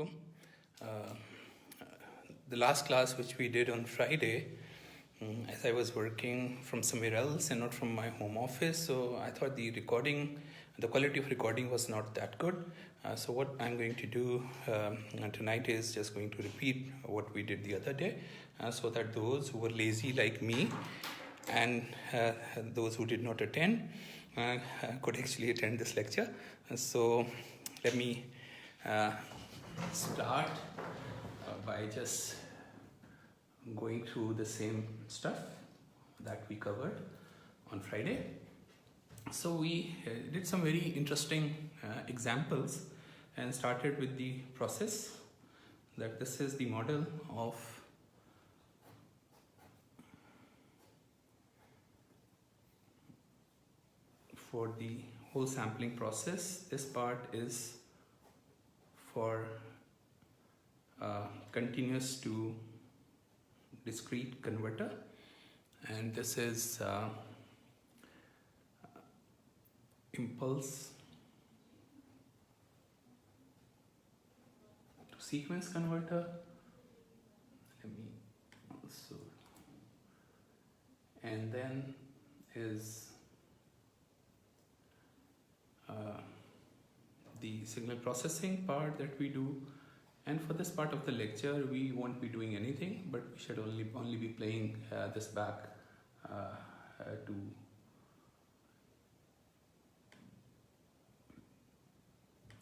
alaikum. Uh, the last class which we did on Friday, as I was working from somewhere else and not from my home office, so I thought the quality of recording was not that good. So what I'm going to do tonight is just going to repeat what we did the other day, so that those who were lazy like me and those who did not attend could actually attend this lecture. So let me start by just going through the same stuff that we covered on Friday. So we did some very interesting examples and started with the process, that this is the model of for the whole sampling process. This part is for continuous to discrete converter, and this is impulse to sequence converter. Let me also, and then is the signal processing part that we do. And for this part of the lecture, we won't be doing anything, but we should only be playing this back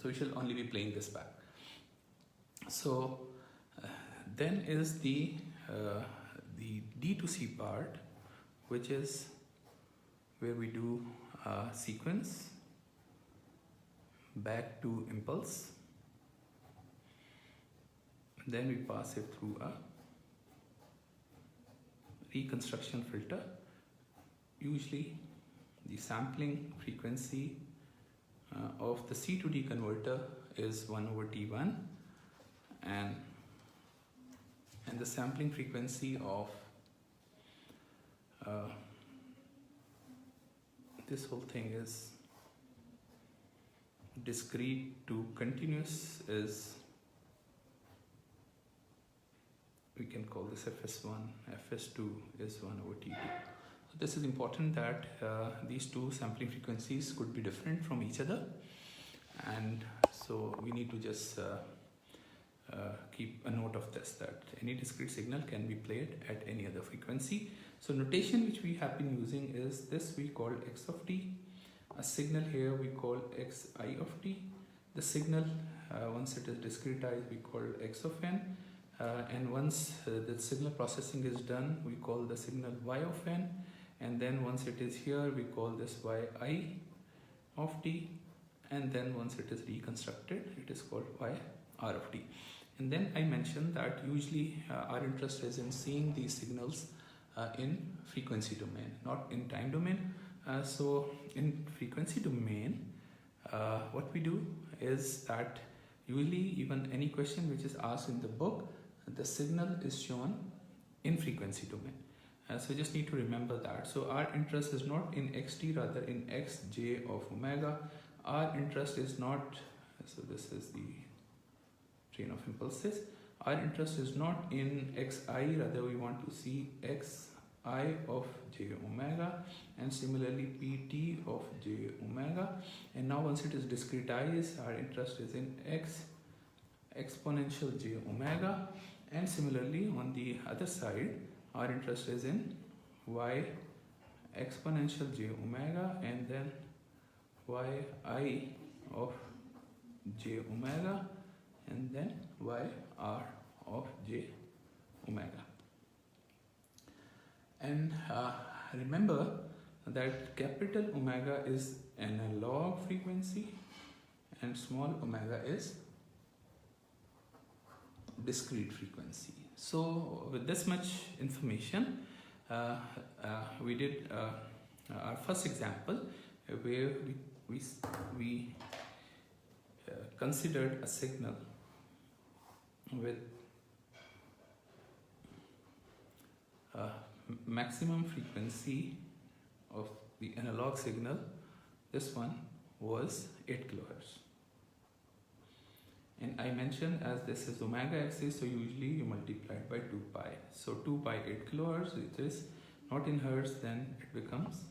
so we shall only be playing this back. So then is the D2C part, which is where we do sequence back to impulse. Then we pass it through a reconstruction filter. Usually the sampling frequency of the C to D converter is 1/T1, and the sampling frequency of this whole thing is discrete to continuous is, we can call this Fs1, Fs2 is 1/T2. So this is important that these two sampling frequencies could be different from each other, and so we need to just keep a note of this, that any discrete signal can be played at any other frequency. So notation which we have been using is this, we call x of t. A signal here we call xi of t. The signal, once it is discretized, we call x of n. And once the signal processing is done, we call the signal y of n. And then once it is here, we call this yi of t. And then once it is reconstructed, it is called yr of t. And then I mentioned that usually our interest is in seeing these signals in frequency domain, not in time domain. So in frequency domain, what we do is that usually even any question which is asked in the book, the signal is shown in frequency domain. So you just need to remember that. So our interest is not in xt, rather in xj of omega. Our interest is not, so this is the train of impulses. Our interest is not in xi, rather we want to see xi of j omega, and similarly pt of j omega. And now once it is discretized, our interest is in x exponential j omega, and similarly on the other side our interest is in y exponential j omega, and then yi of j omega, and then yr of j omega. And remember that capital omega is analog frequency and small omega is discrete frequency. So with this much information, we did our first example where we considered a signal with maximum frequency of the analog signal. This one was 8 kilohertz. And I mentioned as this is omega axis, so usually you multiply it by 2 pi. So 2 pi 8 kilohertz, it is not in hertz, then it becomes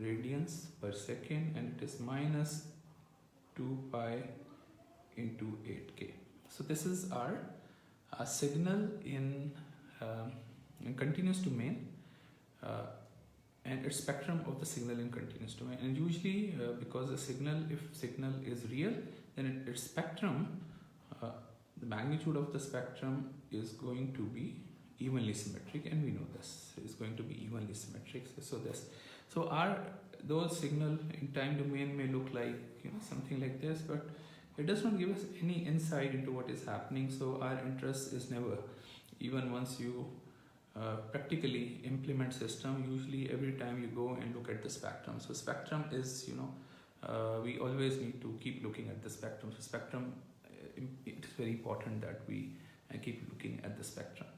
radians per second, and it is minus 2 pi into 8k. So this is our signal in continuous domain, and its spectrum of the signal in continuous domain. And usually because the signal, if signal is real, then its spectrum, the magnitude of the spectrum is going to be evenly symmetric, and we know this is going to be evenly symmetric. So our those signal in time domain may look like, you know, something like this, but it does not give us any insight into what is happening. So our interest is never, even once you practically implement system, usually every time you go and look at the spectrum. So spectrum is, you know, we always need to keep looking at the spectrum. So spectrum, it is very important that we keep looking at the spectrum.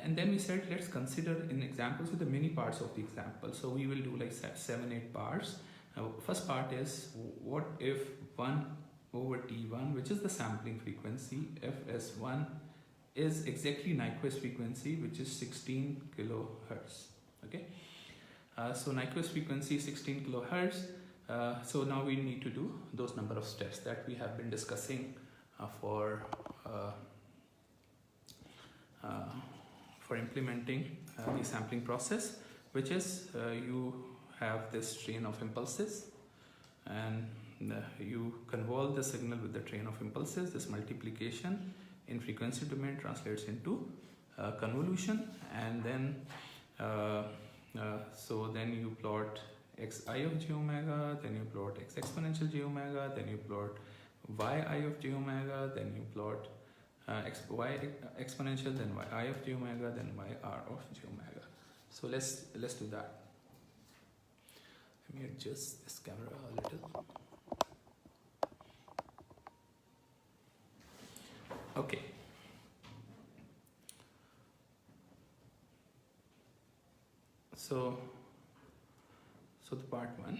And then we said, let's consider in examples with the many parts of the example. So we will do like 7-8 parts. First part is, what if 1 over T1, which is the sampling frequency, fs1 is exactly Nyquist frequency, which is 16 kilohertz. Okay, so Nyquist frequency 16 kilohertz. So now we need to do those number of steps that we have been discussing for implementing the sampling process, which is you have this train of impulses, and you convolve the signal with the train of impulses. This multiplication in frequency domain translates into convolution, and then so then you plot xi of j omega, then you plot x exponential j omega, then you plot yi of j omega, then you plot y exponential, then yi of j omega, then yr of j omega. So let's do that. Let me adjust this camera a little. Okay. So the part 1,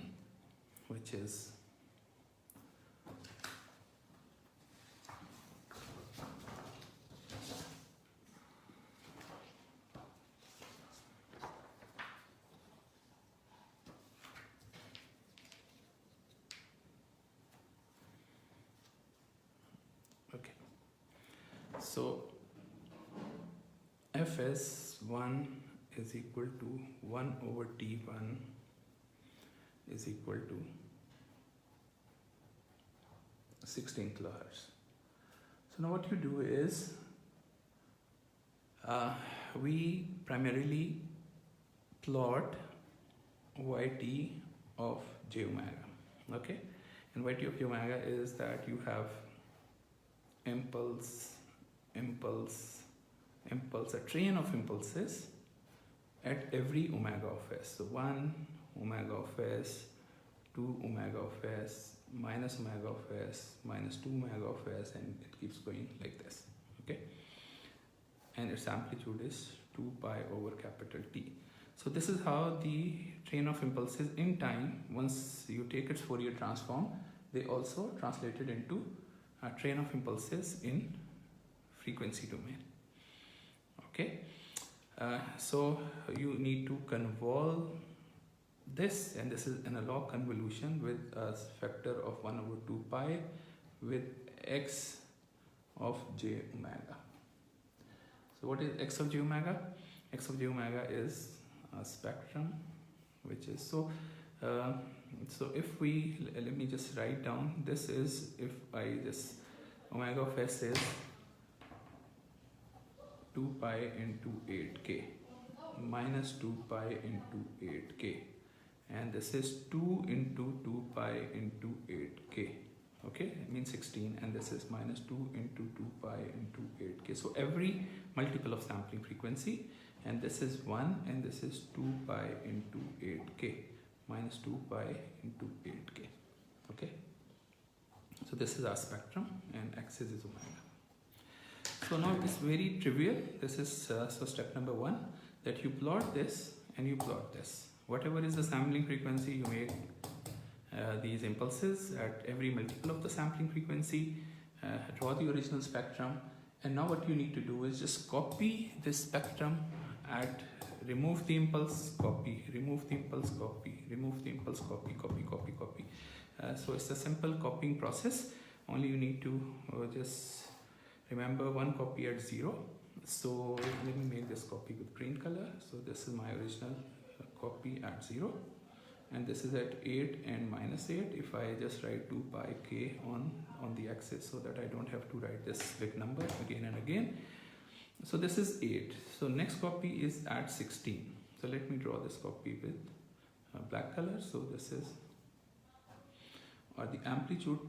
which is so fs1 is equal to 1 over t1 is equal to 16 kilohertz. So now what you do is we primarily plot yt of j omega. Okay, and yt of j omega is that you have impulse, a train of impulses at every omega of s. So 1 omega of s, 2 omega of s, minus omega of s, minus 2 omega of s, and it keeps going like this. Okay, and its amplitude is 2 pi over capital T. So this is how the train of impulses in time, once you take its Fourier transform, they also translated into a train of impulses in frequency domain. Okay, so you need to convolve this, and this is analog convolution with a factor of 1 over 2 pi with x of j omega. So what is x of j omega? X of j omega is a spectrum, which is so if we, let me just write down, this is, if I this omega of s is 2 pi into 8k minus 2 pi into 8k, and this is 2 into 2 pi into 8k. Okay, it means 16, and this is minus 2 into 2 pi into 8k. So every multiple of sampling frequency, and this is 1, and this is 2 pi into 8k minus 2 pi into 8k. Okay, so this is our spectrum, and axis is omega. So now it's very trivial. This is so step number 1, that you plot this and you plot this. Whatever is the sampling frequency, you make these impulses at every multiple of the sampling frequency, draw the original spectrum, and now what you need to do is just copy this spectrum at remove the impulse, copy, remove the impulse, copy, remove the impulse, copy, copy, copy, copy. So it's a simple copying process. Only you need to just remember one copy at 0. So let me make this copy with green color. So this is my original copy at 0, and this is at 8 and -8. If I just write 2 pi k on the axis, so that I don't have to write this big number again and again. So this is 8. So next copy is at 16. So let me draw this copy with black color. So this is, or the amplitude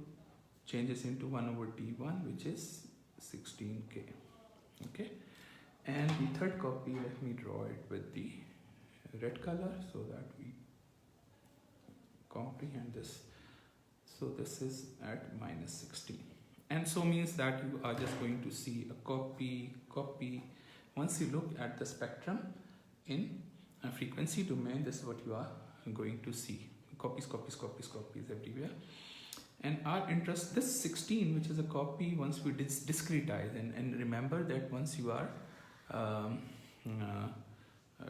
changes into 1/t1, which is 16k. Okay, and the third copy, let me draw it with the red color so that we comprehend this. So this is at -16, and so means that you are just going to see a copy. Once you look at the spectrum in a frequency domain, this is what you are going to see: copies, copies, copies, copies everywhere. And our interest, this 16, which is a copy, once we discretize, and remember that once you are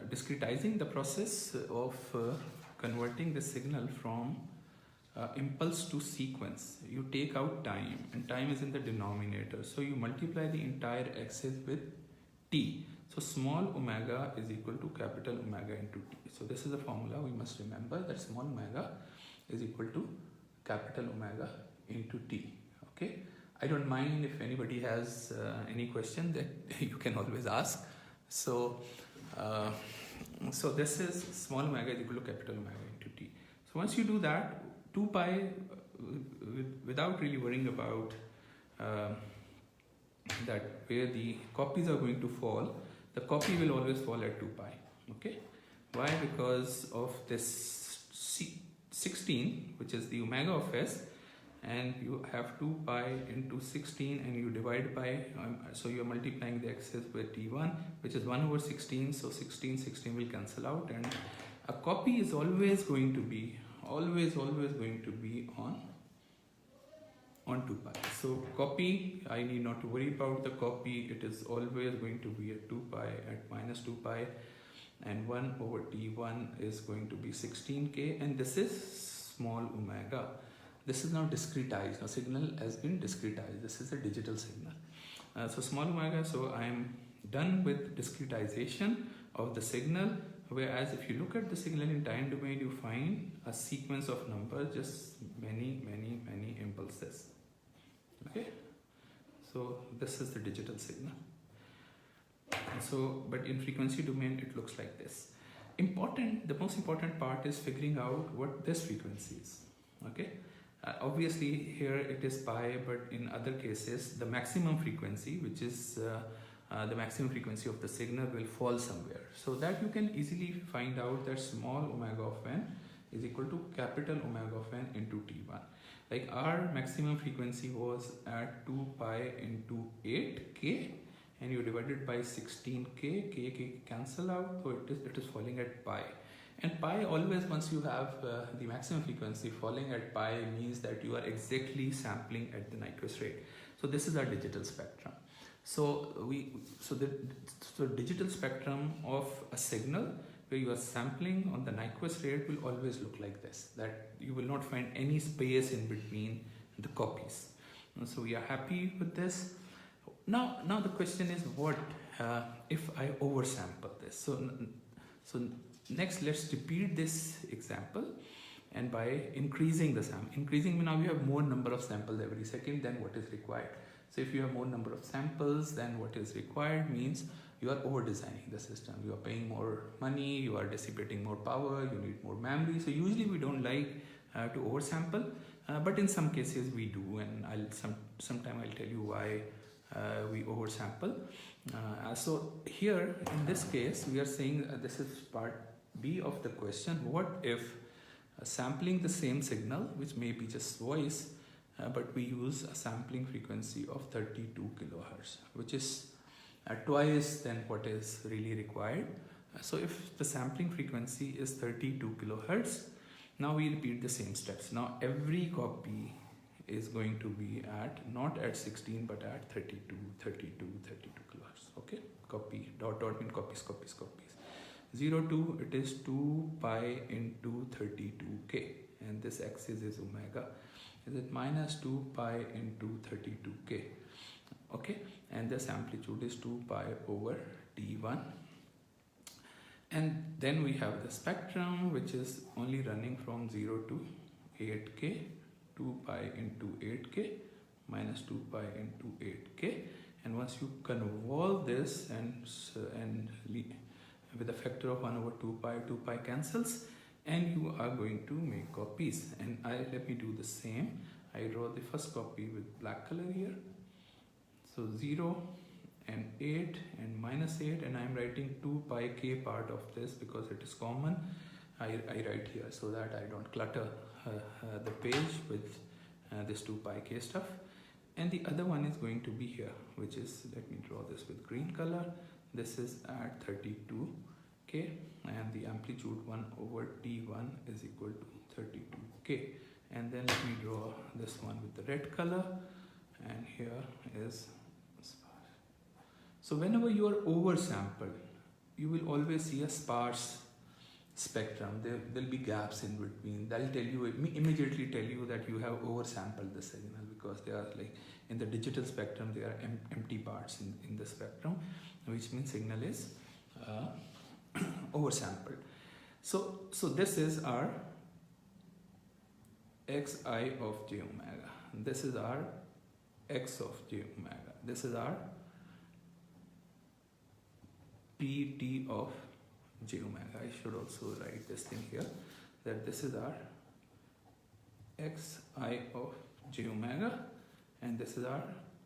discretizing the process of converting the signal from impulse to sequence, you take out time, and time is in the denominator. So you multiply the entire axis with t. So small omega is equal to capital omega into t. So this is a formula we must remember, that small omega is equal to capital omega into t. Okay, I don't mind if anybody has any question, that you can always ask. So so this is small omega is equal to capital omega into t. So once you do that, 2 pi, without really worrying about that where the copies are going to fall, the copy will always fall at 2 pi. Okay, why? Because of this 16, which is the omega of s, and you have 2 pi into 16, and you divide by, so you are multiplying the axis with t1, which is 1/16. So 16 will cancel out, and a copy is always going to be always going to be on 2 pi. So copy, I need not to worry about the copy. It is always going to be at 2 pi, at -2 pi, and 1/t1 is going to be 16k, and this is small omega. This is now discretized. Now signal has been discretized. This is a digital signal. So small omega. So I am done with discretization of the signal. Whereas if you look at the signal in time domain, you find a sequence of numbers, just many impulses. Okay, so this is the digital signal. So, but in frequency domain, it looks like this. The most important part is figuring out what this frequency is. Okay, obviously here it is pi, but in other cases, the maximum frequency, which is the maximum frequency of the signal, will fall somewhere. So that you can easily find out that small omega of n is equal to capital omega of n into t1. Like our maximum frequency was at 2 pi into 8k, and you divide it by 16k, k cancel out, so it is falling at pi. And pi, always once you have the maximum frequency falling at pi, means that you are exactly sampling at the Nyquist rate. So this is our digital spectrum. So the digital spectrum of a signal where you are sampling on the Nyquist rate will always look like this, that you will not find any space in between the copies. So we are happy with this. Now the question is, what if I oversample this? So next, let's repeat this example, and by increasing the sample. Increasing, now we have more number of samples every second than what is required. So if you have more number of samples than what is required, means you are over designing the system. You are paying more money, you are dissipating more power, you need more memory. So usually we don't like to oversample, but in some cases we do, and sometime I'll tell you why we oversample. So here in this case, we are saying this is part B of the question. What if sampling the same signal, which may be just voice, but we use a sampling frequency of 32 kilohertz, which is twice than what is really required. So if the sampling frequency is 32 kilohertz, now we repeat the same steps. Now every copy is going to be at not at 16 but at 32 kilohertz. Okay, copy dot dot mean copies. 0 to it is 2 pi into 32k, and this axis is omega. Is it minus 2 pi into 32k? Okay, and this amplitude is 2 pi over t1. And then we have the spectrum, which is only running from 0 to 8k, 2 pi into 8k minus 2 pi into 8k. And once you convolve this and with a factor of 1 over 2 pi cancels, and you are going to make copies. And let me do the same. I draw the first copy with black color here. So 0 and 8 and minus 8, and I am writing 2 pi k part of this because it is common. I write here so that I don't clutter the page with this 2 pi k stuff. And the other one is going to be here, which is, let me draw this with green color. This is at 32k, and the amplitude 1 over t1 is equal to 32k. And then let me draw this one with the red color, and here is sparse. So whenever you are oversampled, you will always see a sparse spectrum. There will be gaps in between. That will tell you, immediately tell you that you have oversampled the signal, because they are like in the digital spectrum, there are empty parts in the spectrum, which means signal is oversampled. So this is our xi of j omega. This is our x of j omega. This is our pt of j omega. I should also write this thing here, that this is our xi of j omega, and this is our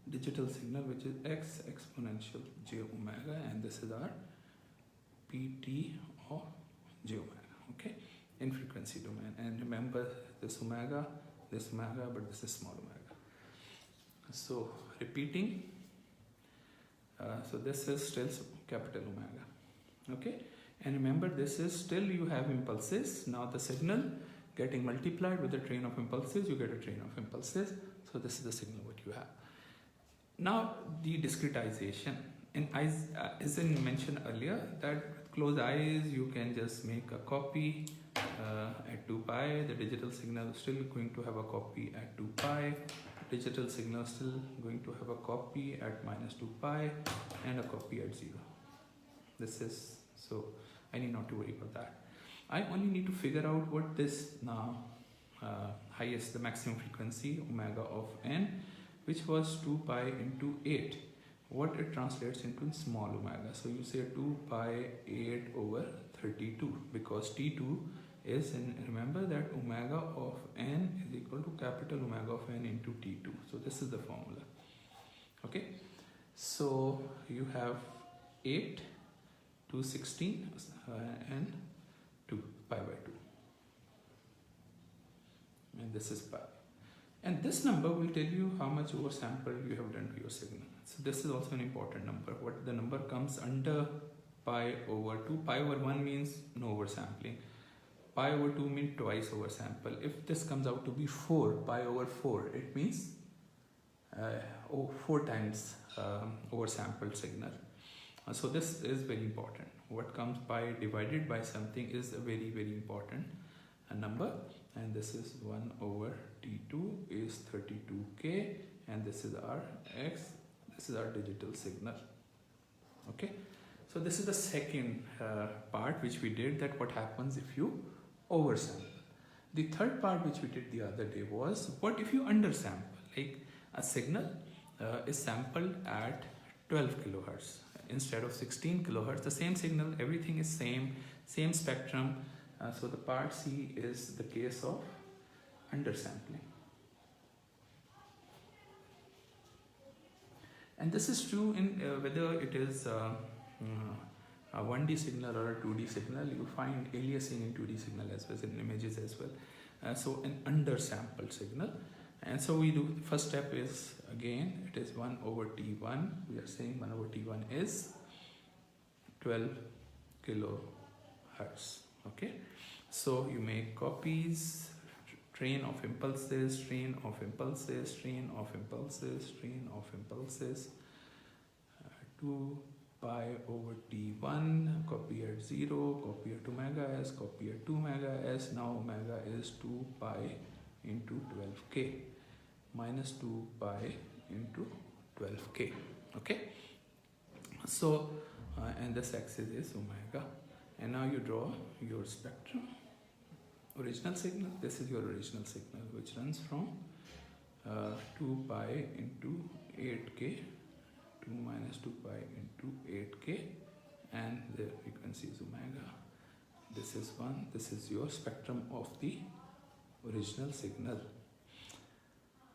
digital signal, which is x exponential j omega, and this is our pt of j omega. Okay, in frequency domain. And remember this omega, but this is small omega. So repeating, so this is still capital omega. Okay, and remember this is still, you have impulses. Now the signal getting multiplied with a train of impulses, you get a train of impulses. So this is the signal what you have. Now the discretization, and as I mentioned earlier, that with closed eyes you can just make a copy at 2 pi. The digital signal is still going to have a copy at 2 pi. Digital signal still going to have a copy at minus 2 pi and a copy at 0. This is, so I need not to worry about that. I only need to figure out what this now highest, the maximum frequency omega of n, which was 2 pi into 8, what it translates into in small omega. So you say 2 pi 8 over 32, because t2 is, and remember that omega of n is equal to capital omega of n into t2. So this is the formula. Okay, so you have 8 to 16 and 2 pi by 2, and this is pi. And this number will tell you how much oversample you have done to your signal. So this is also an important number. What the number comes under pi over 2. Pi over 1 means no oversampling. Pi over 2 means twice oversample. If this comes out to be 4, pi over 4, it means 4 times oversampled signal. So this is very important. What comes by divided by something is a very, very important number. And this is 1 over t2 is 32k, and this is our x, this is our digital signal. Okay, so this is the second part which we did, that what happens if you oversample. The third part which we did the other day was, what if you undersample? Like a signal is sampled at 12 kilohertz instead of 16 kilohertz. The same signal, everything is same spectrum. So the part C is the case of undersampling. And this is true in whether it is a 1D signal or a 2D signal. You find aliasing in 2D signal as well as in images as well. So an undersampled signal. And so we do, first step is, again, it is 1 over T1. We are saying 1 over T1 is 12 kilohertz. Okay, so you make copies, train of impulses, train of impulses, train of impulses, train of impulses, 2 pi over t1, copy at 0, copy at omega s, copy at 2 omega s. Now omega is 2 pi into 12k, minus 2 pi into 12k. Okay, so and this axis is omega, and now you draw your spectrum. Original signal, this is your original signal, which runs from 2 pi into 8k, 2 minus 2 pi into 8k, and the frequency is omega. This is 1, this is your spectrum of the original signal.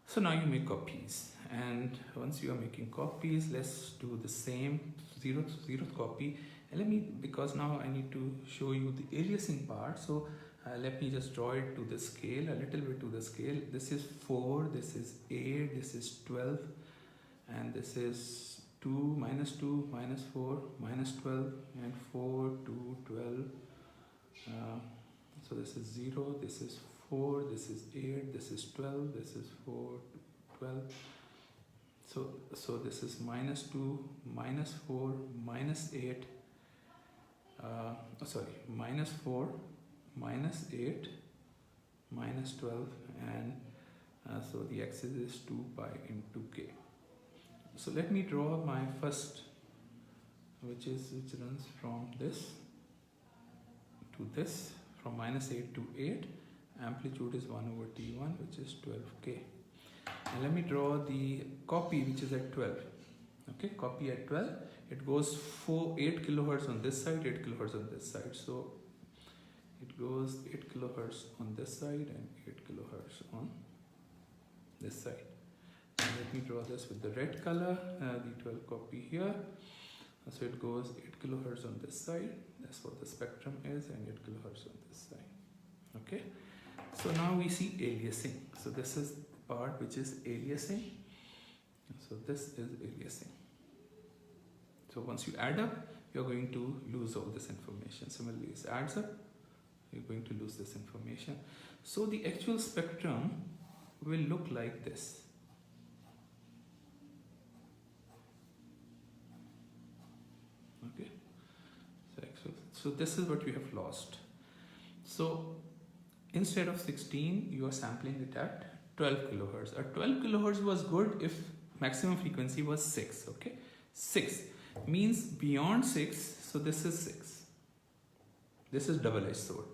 So now you make copies, and once you are making copies, let's do the same 0th copy. And let me, because now I need to show you the aliasing part, so let me just draw it to the scale, a little bit to the scale. This is 4, this is 8, this is 12, and this is 2, minus 2, minus 4, minus 12, and 4, 2, 12. So this is 0, this is 4, this is 8, this is 12, this is 4, 12. So this is minus 2, minus 4, minus 8, minus 4, minus 8, minus 12, and so the axis is 2 pi into k. So let me draw my first, which runs from this to this, from minus 8 to 8. Amplitude is 1 over t1, which is 12k. And let me draw the copy, which is at 12. Okay, copy at 12. It goes 8 kilohertz on this side, 8 kilohertz on this side. So it goes 8 kilohertz on this side and 8 kilohertz on this side. And let me draw this with the red color, the 12 copy here. So it goes 8 kilohertz on this side. That's what the spectrum is, and 8 kilohertz on this side. Okay. So now we see aliasing. So this is the part which is aliasing. So this is aliasing. So once you add up, you're going to lose all this information. Similarly, it adds up, you're going to lose this information. So the actual spectrum will look like this. Okay. So this is what you have lost. So instead of 16, you are sampling it at 12 kilohertz. 12 kilohertz was good if maximum frequency was 6. Okay, 6 means beyond 6. So this is 6. This is double-edged sword.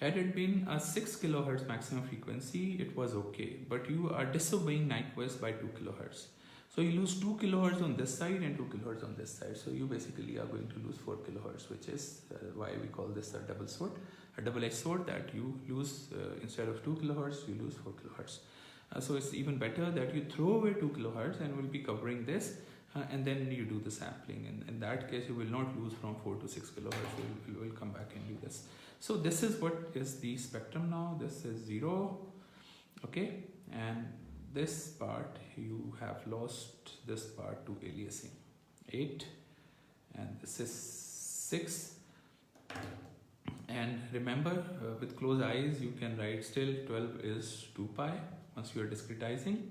Had it been a 6 kilohertz maximum frequency, it was okay. But you are disobeying Nyquist by 2 kilohertz. So you lose 2 kilohertz on this side and 2 kilohertz on this side. So you basically are going to lose 4 kilohertz, which is why we call this a double sword. A double-edged sword, that you lose, instead of 2 kilohertz, you lose 4 kilohertz. So it's even better that you throw away 2 kilohertz and will be covering this, and then you do the sampling. And in that case, you will not lose from 4 to 6 kilohertz. You will come back and do this. So this is what is the spectrum now. This is 0. Okay, and this part, you have lost this part to aliasing. 8, and this is 6. And remember, with closed eyes, you can write still 12 is 2 pi once you are discretizing,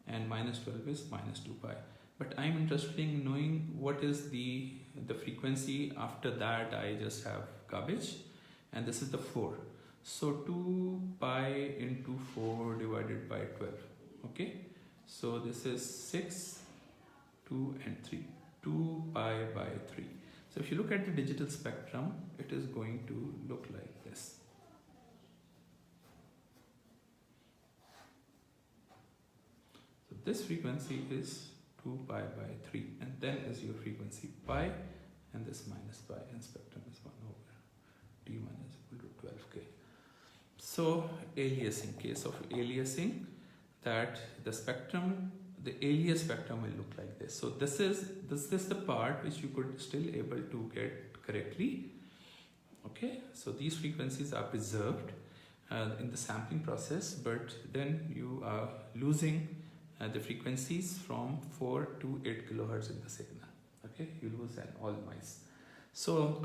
and minus 12 is minus 2 pi. But I'm interested in knowing what is the frequency after that. I just have garbage, and this is the 4. So 2 pi into 4 divided by 12. Okay, so this is 6, 2 and 3. 2 pi by 3. So if you look at the digital spectrum, it is going to look like this. So this frequency is 2 pi by 3, and then is your frequency pi, and this minus pi, and spectrum is 1 over t1 is equal to 12k. So aliasing, case of aliasing, that the spectrum, the alias spectrum will look like this. So this is the part which you could still able to get correctly. Okay, so these frequencies are preserved in the sampling process, but then you are losing the frequencies from 4 to 8 kilohertz in the signal. Okay, you lose all noise. So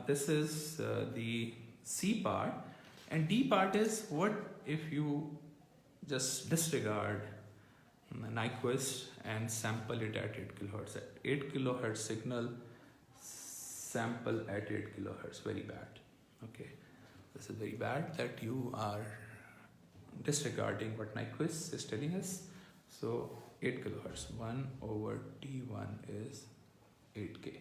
this is the C part. And D part is what if you just disregard Nyquist and sample it at 8 kilohertz. At 8 kilohertz signal, sample at 8 kilohertz. Very bad. Okay, this is very bad that you are disregarding what Nyquist is telling us. So 8 kilohertz, 1 over T1 is 8K.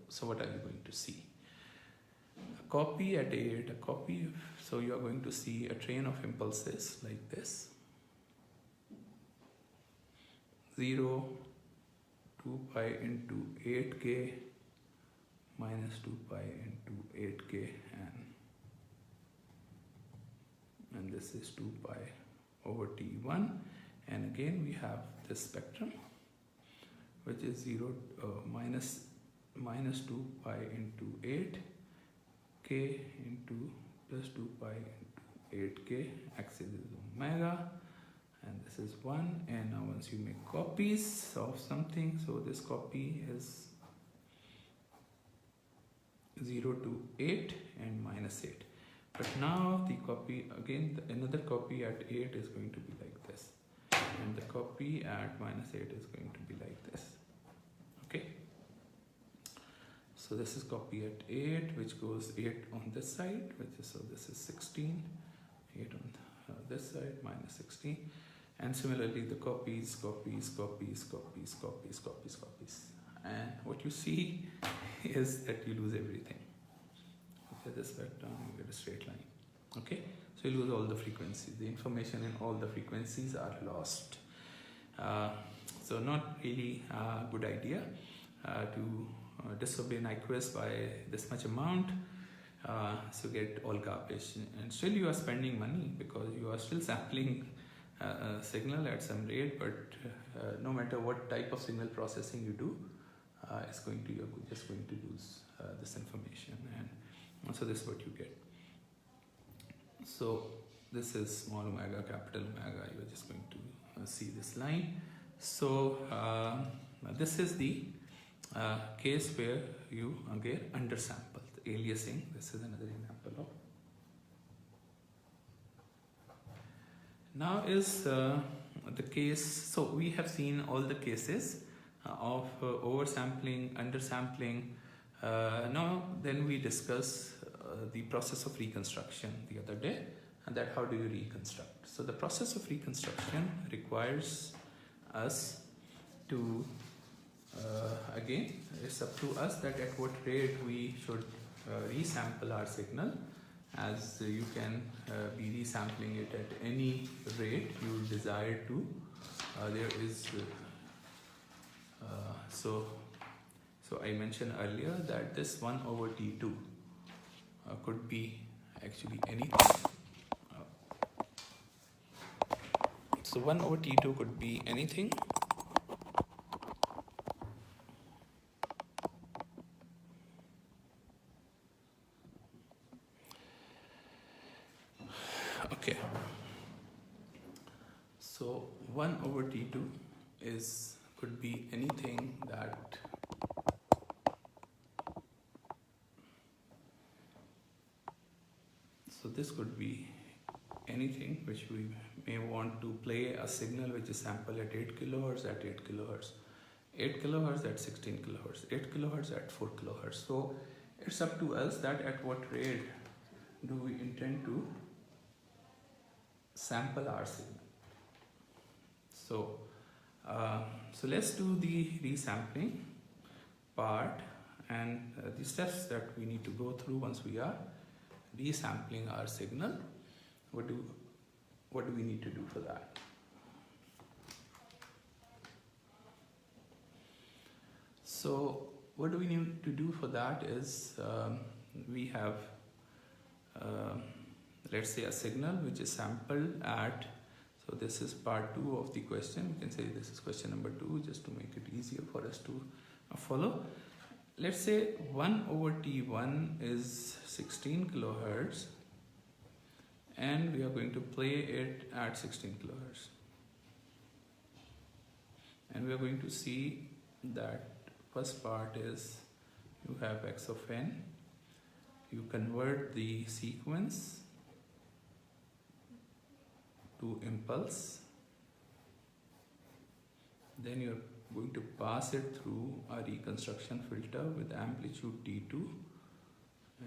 So what are you going to see? A copy at 8, a copy, so you are going to see a train of impulses like this. 0, 2 pi into 8K minus 2 pi into 8K, and this is 2 pi over T1, and again we have this spectrum which is 0 minus 2 pi into 8K into plus 2 pi into 8K, axis is omega, and this is 1. And now once you make copies of something, so this copy is 0 to 8 and minus 8. But now the copy, again another copy at 8 is going to be like this, and the copy at minus 8 is going to be like this. Okay, so this is copy at 8, which goes 8 on this side, which is, so this is 16, 8 on this side, minus 16. And similarly the copies, and what you see is that you lose everything. Okay, this back down, you get a straight line. Okay, so you lose all the frequencies. The information in all the frequencies are lost. So not really a good idea to disobey Nyquist by this much amount. So you get all garbage, and still you are spending money because you are still sampling a signal at some rate, but no matter what type of signal processing you do, you're just going to lose this information, and so this is what you get. So this is small omega, capital omega. You are just going to see this line. So this is the case where you get undersampled, aliasing. This is another example of. Now is the case, so we have seen all the cases of oversampling, undersampling. Now then we discuss the process of reconstruction the other day, and that how do you reconstruct. So the process of reconstruction requires us to, again it's up to us that at what rate we should resample our signal, as you can be resampling it at any rate you desire to. There is so I mentioned earlier that this 1 over T2 could be actually anything. So 1 over T2 could be anything. Okay. So 1 over T2 could be anything that this could be anything which we may want to play a signal which is sampled at 8 kilohertz, at 8 kilohertz, 8 kilohertz at 16 kilohertz, 8 kilohertz at 4 kilohertz. So it's up to us that at what rate do we intend to sample our signal. So let's do the resampling part and the steps that we need to go through once we are resampling our signal. What do we need to do for that? So what do we need to do for that is we have let's say a signal which is sampled at, so this is part 2 of the question. You can say this is question number 2 just to make it easier for us to follow. Let's say 1 over T1 is 16 kilohertz and we are going to play it at 16 kilohertz. And we are going to see that first part is you have x of n you convert the sequence to impulse, then you're going to pass it through a reconstruction filter with amplitude T2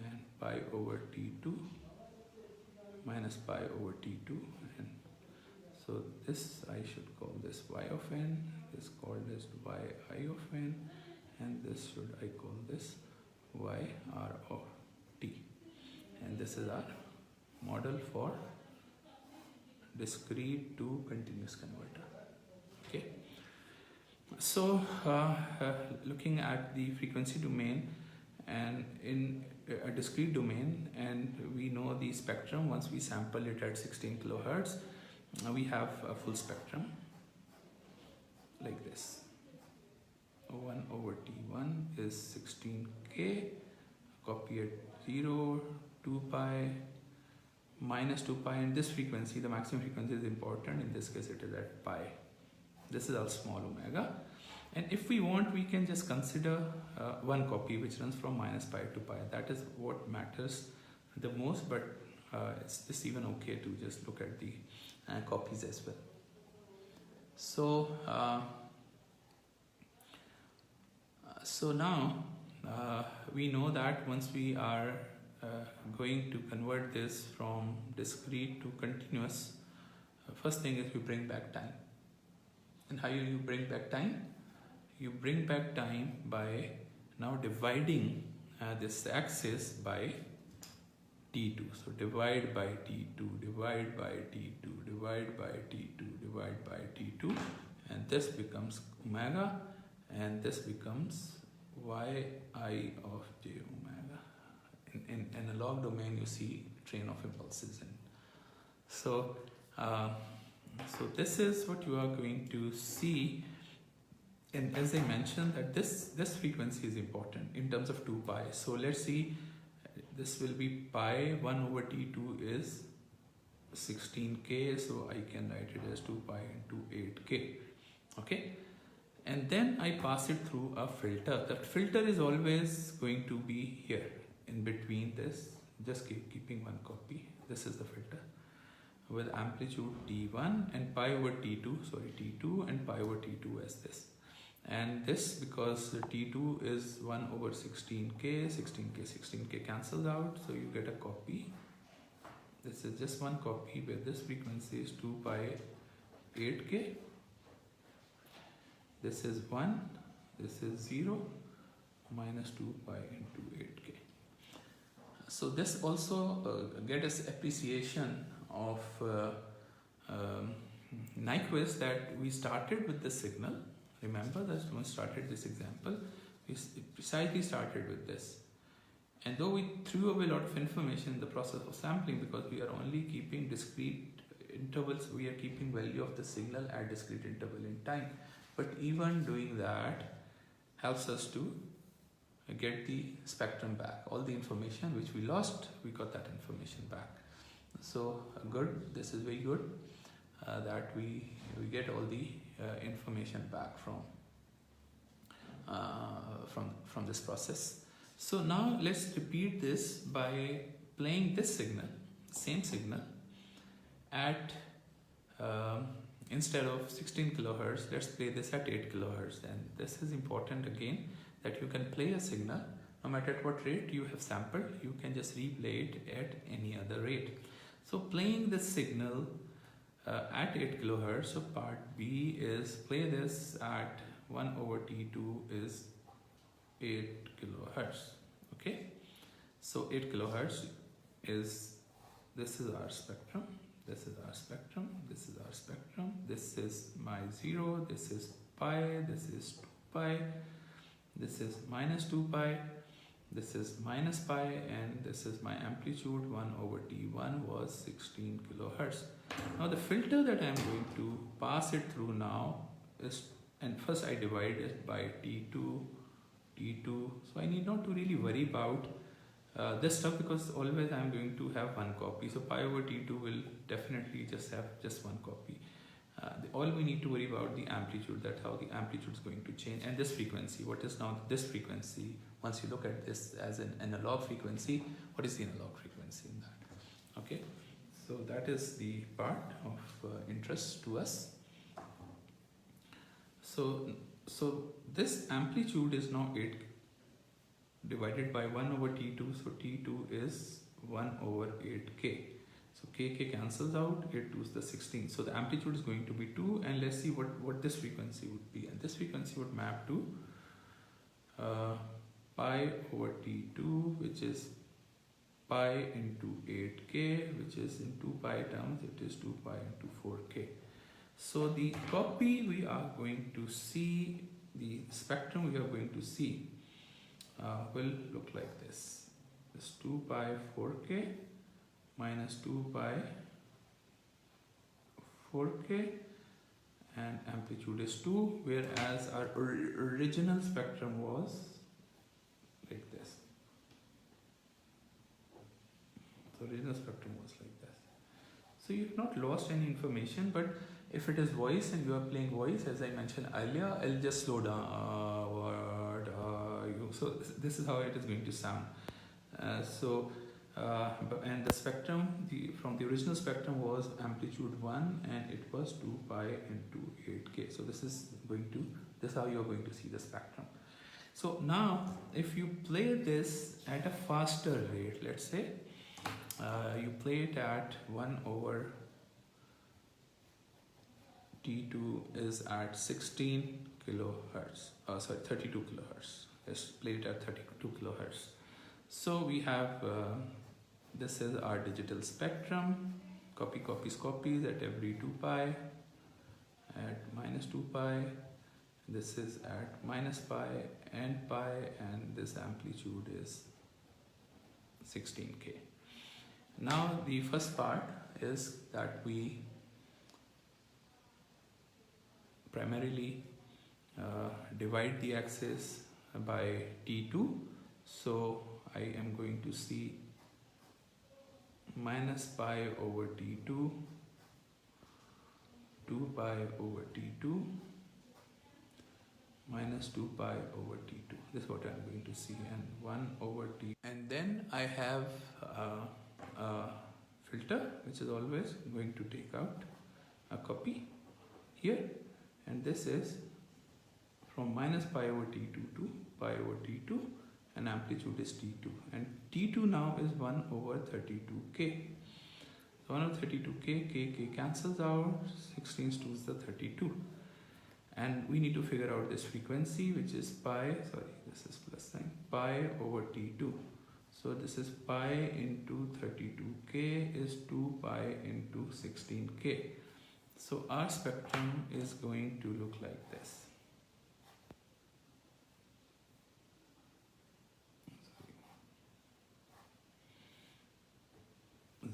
and pi over T2 minus pi over T2, and so this I should call this y of n, this called as yi of n, and this should I call this yr of t, and this is our model for discrete to continuous converter. Okay, so looking at the frequency domain and in a discrete domain, and we know the spectrum. Once we sample it at 16 kilohertz, we have a full spectrum like this. 1 over T1 is 16k, copy at 0, 2 pi, minus 2 pi, and this frequency, the maximum frequency is important. In this case it is at pi. This is our small omega. And if we want, we can just consider one copy which runs from minus pi to pi. That is what matters the most, but it's just even okay to just look at the copies as well. So, so now we know that once we are going to convert this from discrete to continuous, first thing is we bring back time. And how you bring back time? You bring back time by now dividing this axis by T2. So divide by T2, divide by T2, divide by T2, divide by T2, and this becomes omega, and this becomes yi of j omega. In analog domain, you see train of impulses. And so, so this is what you are going to see. And as I mentioned, that this frequency is important in terms of 2 pi. So let's see, this will be pi 1 over T2 is 16k, so I can write it as 2 pi into 8k. Okay, and then I pass it through a filter. That filter is always going to be here in between this. Just keeping one copy. This is the filter with amplitude T1 and pi over T2. Sorry, T2 and pi over T2 as this. And this, because T2 is 1 over 16k, 16k cancels out, so you get a copy. This is just one copy where this frequency is 2 pi 8k. This is 1, this is 0, minus 2 pi into 8k. So this also gets appreciation of Nyquist, that we started with the signal. Remember that when we started this example, we precisely started with this. And though we threw away a lot of information in the process of sampling, because we are only keeping discrete intervals, we are keeping value of the signal at discrete interval in time. But even doing that helps us to get the spectrum back. All the information which we lost, we got that information back. So good, this is very good that we get all the information back from this process. So now let's repeat this by playing this signal, same signal, at instead of 16 kilohertz, let's play this at 8 kilohertz. And this is important again, that you can play a signal no matter at what rate you have sampled, you can just replay it at any other rate. So playing this signal at 8 kilohertz, so part B is play this at 1 over T2 is 8 kilohertz. Okay, so 8 kilohertz is, this is our spectrum, this is our spectrum, this is our spectrum, this is my 0, this is pi, this is 2 pi, this is minus 2 pi, this is minus pi, and this is my amplitude. 1 over T1 was 16 kilohertz. Now the filter that I am going to pass it through now is, and first I divide it by T2, so I need not to really worry about this stuff, because always I am going to have one copy. So pi over T2 will definitely just have just one copy. all we need to worry about the amplitude, that how the amplitude is going to change, and this frequency. What is now this frequency? Once you look at this as an analog frequency, what is the analog frequency in that? Okay, so that is the part of interest to us. So this amplitude is now 8 divided by 1 over T2, so T2 is 1 over 8k. So k cancels out, 8 2 is the 16. So the amplitude is going to be 2, and let's see what this frequency would be. And this frequency would map to pi over T2, which is pi into 8k, which is in 2 pi terms, it is 2 pi into 4k. So the copy we are going to see, the spectrum we are going to see will look like this. This 2 pi 4k minus 2 pi 4k, and amplitude is 2, whereas our original spectrum was like this. So original spectrum was like this. So you've not lost any information, but if it is voice and you are playing voice, as I mentioned earlier, I'll just slow down. So this is how it is going to sound. And the spectrum from the original spectrum was amplitude 1, and it was 2 pi into 8k. So this is how you are going to see the spectrum. So now if you play this at a faster rate, let's say you play it at 1 over T2 is at 16 kilohertz, 32 kilohertz. Let's play it at 32 kilohertz. So we have this is our digital spectrum, copies at every 2 pi, at minus 2 pi, this is at minus pi, and pi, and this amplitude is 16k. Now the first part is that we primarily divide the axis by T2. So I am going to see minus pi over T2, 2 pi over T2, minus 2 pi over T2. This is what I'm going to see, and 1 over T. And then I have a filter which is always going to take out a copy here, and this is from minus pi over T2 to pi over T2, and amplitude is T2, and T2 now is 1 over 32k. So 1 over 32k, k cancels out, 16 2 is the 32, and we need to figure out this frequency, which is this is plus sign, pi over T2. So this is pi into 32k is 2 pi into 16k. So our spectrum is going to look like this.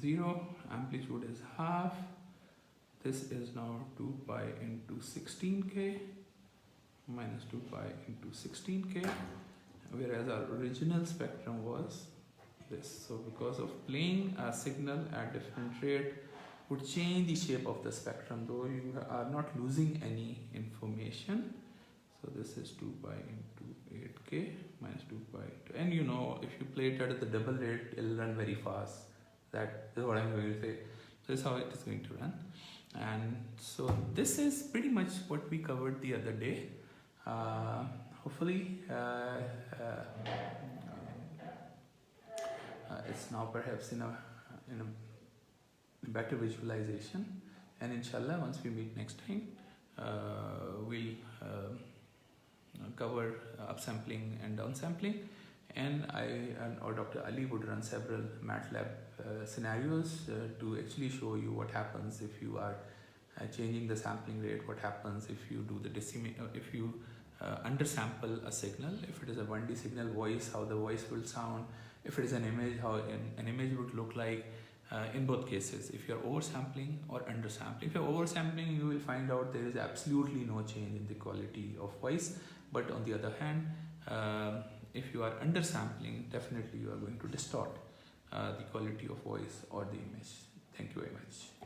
0, amplitude is half. This is now 2 pi into 16k minus 2 pi into 16k, whereas our original spectrum was this. So because of playing a signal at different rate would change the shape of the spectrum, though you are not losing any information. So this is 2 pi into 8k minus 2 pi into, and you know, if you play it at the double rate, it'll run very fast. That is what I'm going to say. So this is how it is going to run. And so this is pretty much what we covered the other day. Hopefully it's now perhaps in a better visualization, and inshallah once we meet next time we'll cover upsampling and downsampling, and or Dr. Ali would run several MATLAB scenarios to actually show you what happens if you are changing the sampling rate, what happens if you do the if you undersample a signal, if it is a 1D signal voice, how the voice will sound, if it is an image, how an image would look like in both cases, if you are oversampling or undersampling. If you are oversampling, you will find out there is absolutely no change in the quality of voice, but on the other hand, if you are undersampling, definitely you are going to distort the quality of voice or the image. Thank you very much.